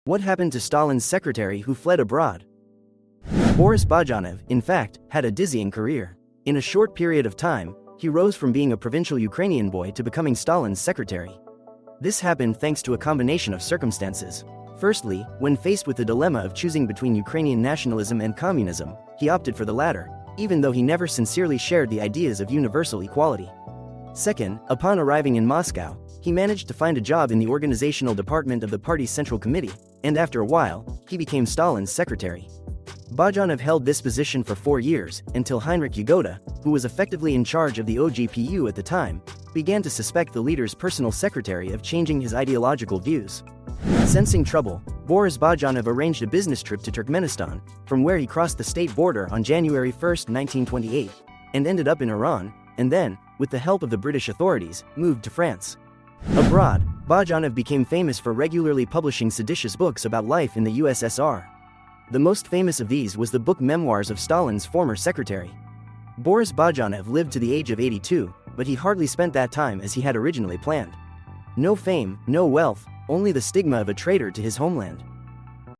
What happened to Stalin's secretary who fled abroad? Boris Bazhanov, in fact, had a dizzying career. In a short period of time, he rose from being a provincial Ukrainian boy to becoming Stalin's secretary. This happened thanks to a combination of circumstances. Firstly, when faced with the dilemma of choosing between Ukrainian nationalism and communism, he opted for the latter, even though he never sincerely shared the ideas of universal equality. Second, upon arriving in Moscow, he managed to find a job in the organizational department of the party's Central Committee, and after a while, he became Stalin's secretary. Bazhanov held this position for 4 years, until Heinrich Yagoda, who was effectively in charge of the OGPU at the time, began to suspect the leader's personal secretary of changing his ideological views. Sensing trouble, Boris Bazhanov arranged a business trip to Turkmenistan, from where he crossed the state border on January 1, 1928, and ended up in Iran, and then, with the help of the British authorities, moved to France. Abroad, Bazhanov became famous for regularly publishing seditious books about life in the USSR. The most famous of these was the book Memoirs of Stalin's former secretary. Boris Bazhanov lived to the age of 82, but he hardly spent that time as he had originally planned. No fame, no wealth, only the stigma of a traitor to his homeland.